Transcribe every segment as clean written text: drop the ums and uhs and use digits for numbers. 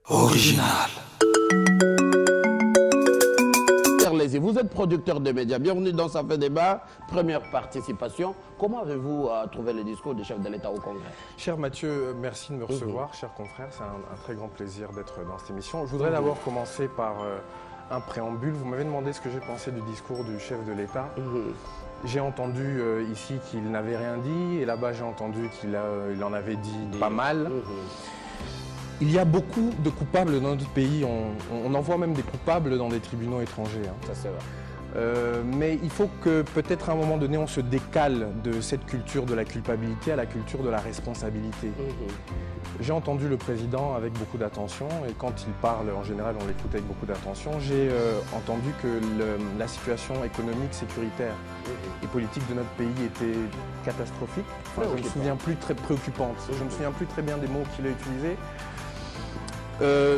Original. Vous êtes producteur de médias. Bienvenue dans Ça fait débat. Première participation. Comment avez-vous trouvé le discours du chef de l'État au Congrès? Cher Mathieu, merci de me recevoir, chers confrères. C'est un très grand plaisir d'être dans cette émission. Je voudrais d'abord commencer par un préambule. Vous m'avez demandé ce que j'ai pensé du discours du chef de l'État. J'ai entendu ici qu'il n'avait rien dit et là-bas j'ai entendu qu'il en avait dit pas mal. Il y a beaucoup de coupables dans notre pays, on envoie même des coupables dans des tribunaux étrangers. Hein. Ça c'est vrai. Mais il faut que peut-être à un moment donné on se décale de cette culture de la culpabilité à la culture de la responsabilité. J'ai entendu le président avec beaucoup d'attention et quand il parle en général on l'écoute avec beaucoup d'attention. J'ai entendu que la situation économique, sécuritaire et politique de notre pays était catastrophique. Enfin, je ne me souviens plus très préoccupante. Je ne me souviens plus très bien des mots qu'il a utilisés.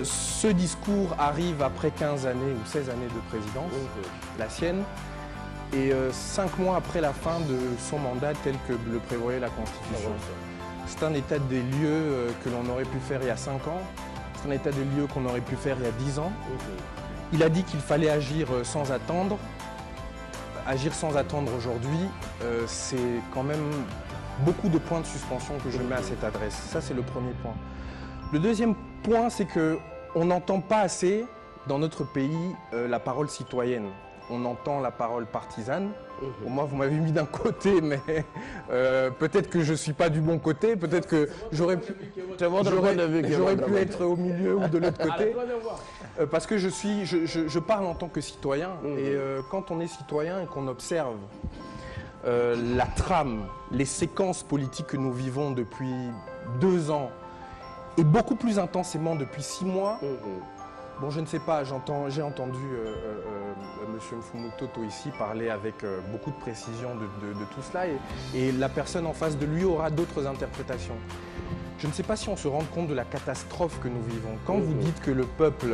Ce discours arrive après 15 années ou 16 années de présidence, la sienne, et 5 mois après la fin de son mandat tel que le prévoyait la Constitution. C'est un état des lieux que l'on aurait pu faire il y a 5 ans, c'est un état des lieux qu'on aurait pu faire il y a 10 ans. Il a dit qu'il fallait agir sans attendre. Agir sans attendre aujourd'hui, c'est quand même beaucoup de points de suspension que je mets à cette adresse. Ça, c'est le premier point. Le deuxième point, c'est qu'on n'entend pas assez dans notre pays la parole citoyenne. On entend la parole partisane. Pour moi, vous m'avez mis d'un côté, mais peut-être que je ne suis pas du bon côté. Peut-être que j'aurais pu être au milieu ou de l'autre côté. Parce que je parle en tant que citoyen. Et quand on est citoyen et qu'on observe la trame, les séquences politiques que nous vivons depuis 2 ans, et beaucoup plus intensément depuis 6 mois. Bon, je ne sais pas, j'ai entendu M. Mfumu Toto ici parler avec beaucoup de précision de tout cela et la personne en face de lui aura d'autres interprétations. Je ne sais pas si on se rend compte de la catastrophe que nous vivons. Quand vous dites que le peuple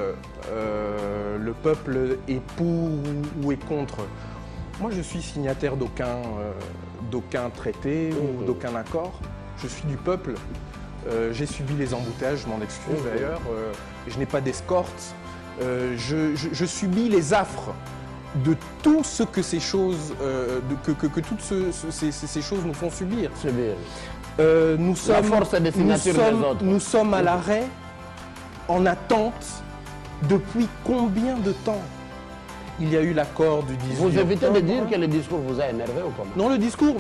est pour ou est contre, moi je suis signataire d'aucun traité ou d'aucun accord. Je suis du peuple. J'ai subi les embouteillages, je m'en excuse d'ailleurs, je n'ai pas d'escorte, je subis les affres de tout ce que ces choses, ces choses nous font subir. Nous sommes à l'arrêt, en attente, depuis combien de temps? Il y a eu l'accord du 18 octobre. Vous évitez de dire que le discours vous a énervé ou comment? Non, le discours...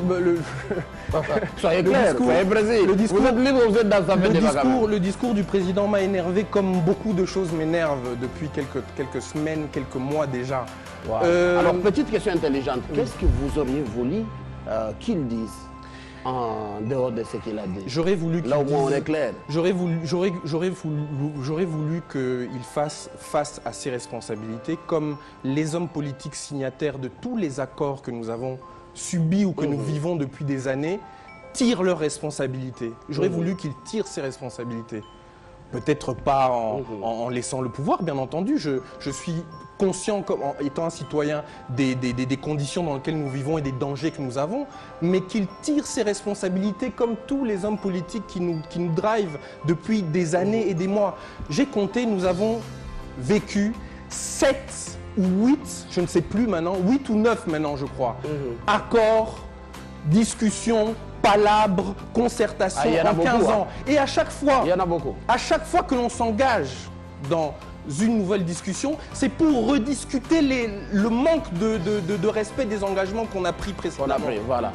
Soyez clair, soyez précis. Vous êtes libre, vous êtes dans sa le discours du président m'a énervé comme beaucoup de choses m'énervent depuis quelques semaines, quelques mois déjà. Wow. Alors, petite question intelligente. Qu'est-ce que vous auriez voulu qu'il dise en dehors de ce qu'il a dit? J'aurais voulu qu'il Là au moins on est clair. J'aurais voulu qu'il fasse face à ses responsabilités comme les hommes politiques signataires de tous les accords que nous avons subis ou que nous vivons depuis des années tirent leurs responsabilités. J'aurais voulu qu'il tire ses responsabilités. Peut-être pas en laissant le pouvoir, bien entendu. Je suis conscient, en étant un citoyen, des conditions dans lesquelles nous vivons et des dangers que nous avons, mais qu'il tire ses responsabilités comme tous les hommes politiques qui nous drivent depuis des années et des mois. J'ai compté, nous avons vécu 7 ou 8, je ne sais plus maintenant, 8 ou 9 maintenant je crois, accords, discussions, palabres, concertations en 15 ans. Et à chaque fois, il y en a beaucoup. À chaque fois que l'on s'engage dans une nouvelle discussion, c'est pour rediscuter le manque de respect des engagements qu'on a pris précédemment. Voilà.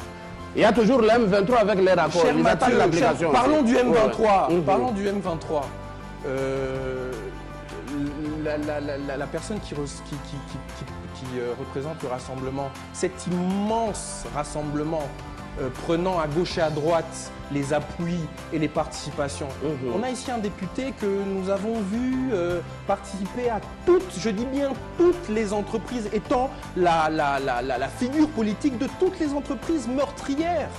Il y a toujours le M23 avec les rapports. Cher Mathieu, parlons du M23. Parlons du M23. La personne qui représente le rassemblement, cet immense rassemblement, prenant à gauche et à droite les appuis et les participations. On a ici un député que nous avons vu participer à toutes, je dis bien toutes les entreprises, étant la figure politique de toutes les entreprises meurtrières.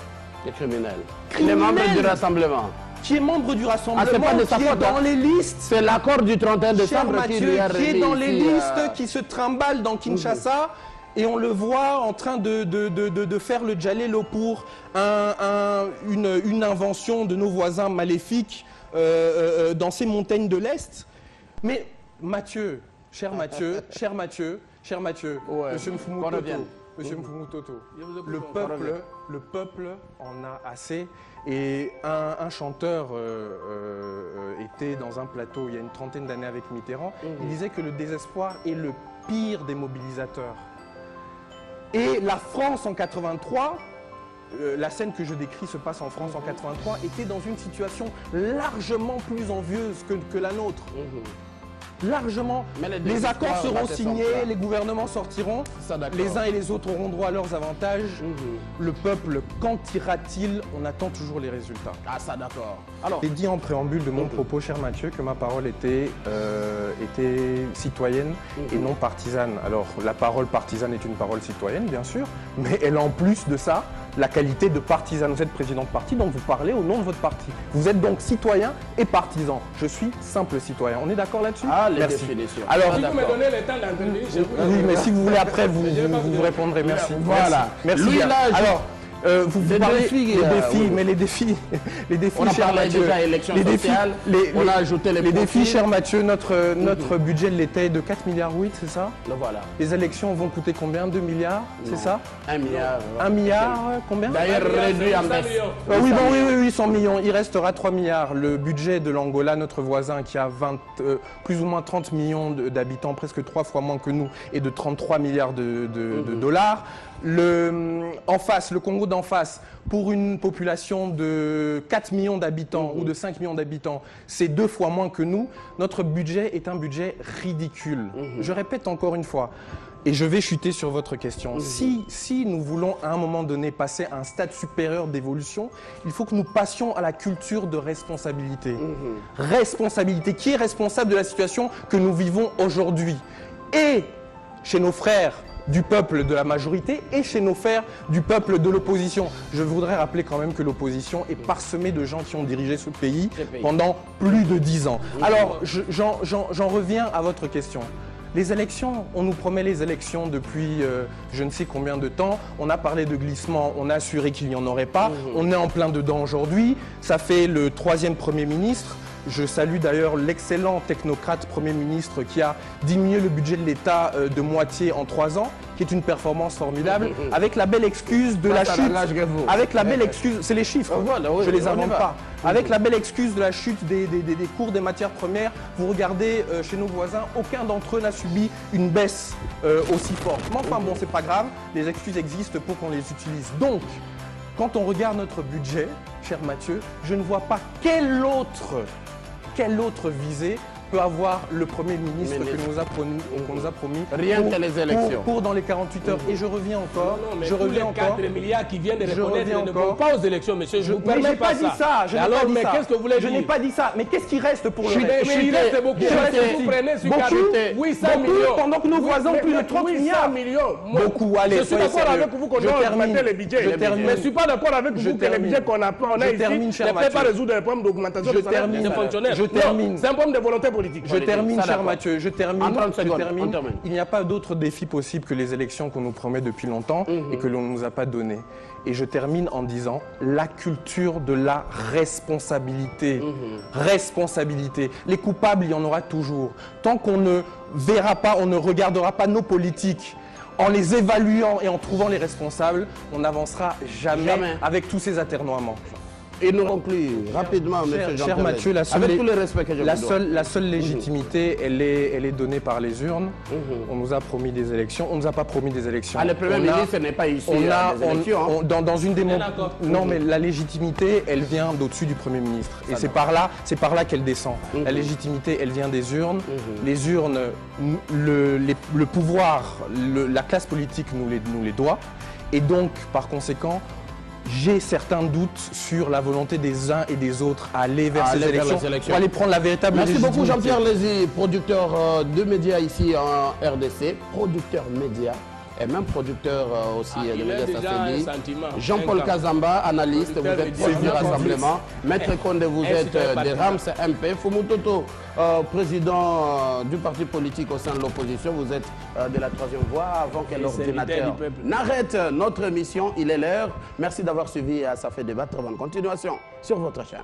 Les criminels. Les membres du rassemblement. Qui est membre du rassemblement, qui est dans les listes. C'est l'accord du 31 décembre qui est dans les listes, qui se trimballe dans Kinshasa. Et on le voit en train de faire le djalelo pour une invention de nos voisins maléfiques dans ces montagnes de l'Est. Mais Mathieu, cher Mathieu, cher Mathieu, Ouais. Monsieur Mfumu Qu'on Toto, revienne. Monsieur Mfumu Toto, Je vous écoute, le qu'on revienne. peuple en a assez. Et un chanteur était dans un plateau il y a une trentaine d'années avec Mitterrand. Il disait que le désespoir est le pire des mobilisateurs. Et la France en 83, la scène que je décris se passe en France en 83, était dans une situation largement plus envieuse que la nôtre. Largement. Mais les Les accords désespoirs, seront là, signés, c'est les gouvernements sortiront, Ça, d'accord. les uns et les autres auront droit à leurs avantages. Le peuple, quand ira-t-il? On attend toujours les résultats. Ah, ça, d'accord. Alors, J'ai dit en préambule de mon propos, cher Mathieu, que ma parole était citoyenne et non partisane. Alors, la parole partisane est une parole citoyenne, bien sûr, mais elle a en plus de ça la qualité de partisane. Vous êtes président de parti, donc vous parlez au nom de votre parti. Vous êtes donc citoyen et partisan. Je suis simple citoyen. On est d'accord là-dessus? les Merci. définitions. Alors, Si vous me donnez le temps d'intervenir, je vous... oui, mais si vous voulez après, vous répondrez. Merci. Voilà. Merci. Lui, bien. là, je- Alors, vous Des parlez défis, des défis, oui. mais les défis, On a cher parlé Mathieu, déjà élections les défis, sociales, on a ajouté les défis, profils. cher Mathieu, notre budget de l'État est de 4,8 milliards, c'est ça? Le voilà. Les élections vont coûter combien? 2 milliards, c'est ça? 1 milliard. 1 milliard, combien? D'ailleurs, réduit en baisse. Oui, bon, oui, 100 millions. Il restera 3 milliards. Le budget de l'Angola, notre voisin, qui a plus ou moins 30 millions d'habitants, presque 3 fois moins que nous, est de 33 milliards de dollars. En face, le Congo d'en face, pour une population de 4 millions d'habitants ou de 5 millions d'habitants, c'est 2 fois moins que nous. Notre budget est un budget ridicule. Je répète encore une fois. Et je vais chuter sur votre question. Si nous voulons à un moment donné passer à un stade supérieur d'évolution, il faut que nous passions à la culture de responsabilité. Responsabilité. Qui est responsable de la situation que nous vivons aujourd'hui? Et chez nos frères du peuple de la majorité et chez nos frères du peuple de l'opposition. Je voudrais rappeler quand même que l'opposition est parsemée de gens qui ont dirigé ce pays pendant plus de 10 ans. Alors, j'en reviens à votre question. Les élections, on nous promet les élections depuis je ne sais combien de temps. On a parlé de glissement, on a assuré qu'il n'y en aurait pas. On est en plein dedans aujourd'hui. Ça fait le 3e Premier ministre. Je salue d'ailleurs l'excellent technocrate Premier ministre qui a diminué le budget de l'État de moitié en 3 ans, qui est une performance formidable, avec la belle excuse de la chute. Avec la belle excuse, c'est les chiffres, je les invente pas. Avec la belle excuse de la chute des cours des matières premières, vous regardez chez nos voisins, aucun d'entre eux n'a subi une baisse aussi forte. Mais enfin bon, c'est pas grave, les excuses existent pour qu'on les utilise. Donc, quand on regarde notre budget, cher Mathieu, je ne vois pas quelle autre visée peut avoir le Premier ministre qu'on nous a promis Rien que les élections. Pour dans les 48 heures. Et je reviens encore. Non, mais je reviens tous les encore. 4 milliards qui viennent de Je reconnaître reviens ne encore. vont pas aux élections, monsieur. Je ne vous Mais permets j'ai pas dit ça. Je n'ai Alors, pas dit mais ça. qu'est-ce que vous voulez Je dire? n'ai pas dit ça. Mais qu'est-ce qui reste pour le Mais reste? il reste beaucoup. Vous prenez sur Beaucoup, 800 beaucoup, millions. pendant que nos voisins ont plus de 30 milliards. 800 millions. Beaucoup, allez, Je suis soyez d'accord sérieux. avec vous qu'on Je doit termine. augmenter les budgets. Je termine. Mais je ne suis pas d'accord avec vous que les termine. budgets qu'on a Je termine, ici cher ne peuvent Mathieu. pas résoudre les problèmes d'augmentation Je des salaires termine. des fonctionnaires. Je termine. Non, c'est un problème de volonté politique. Je termine, Ça, cher d'accord. Mathieu, je termine. En 30 secondes, Je termine. on termine. Il n'y a pas d'autre défi possible que les élections qu'on nous promet depuis longtemps et que l'on ne nous a pas donné. Et je termine en disant la culture de la responsabilité. Responsabilité. Les coupables, il y en aura toujours. Tant qu'on ne verra pas, on ne regardera pas nos politiques en les évaluant et en trouvant les responsables, on n'avancera jamais avec tous ces aternoiements. Et nous conclure rapidement, monsieur Cher Jean-Pierre Mathieu, Lez. Avec tout le respect que je vous dois. la seule légitimité, elle est donnée par les urnes. On nous a promis des élections. On ne nous a pas promis des élections. Ah, le Premier ministre n'est pas issu des élections. Dans une non, mais la légitimité, elle vient d'au-dessus du Premier ministre. Et c'est par là qu'elle descend. La légitimité, elle vient des urnes. Les urnes, le pouvoir, la classe politique nous les doit. Et donc, par conséquent, j'ai certains doutes sur la volonté des uns et des autres à aller vers ces élections pour aller prendre la véritable légitimité. Merci beaucoup Jean-Pierre Lez, producteur de médias ici en RDC, producteur média et même producteur aussi de médias Sasséli. Jean-Paul Kazamba, analyste, vous êtes proche du rassemblement. Maître Condé, vous êtes des RAMS MP. Foumu Toto, président du parti politique au sein de l'opposition. Vous êtes de la troisième voie avant que l'ordinateur n'arrête notre émission. Il est l'heure. Merci d'avoir suivi Ça fait débat. Très bonne continuation sur votre chaîne.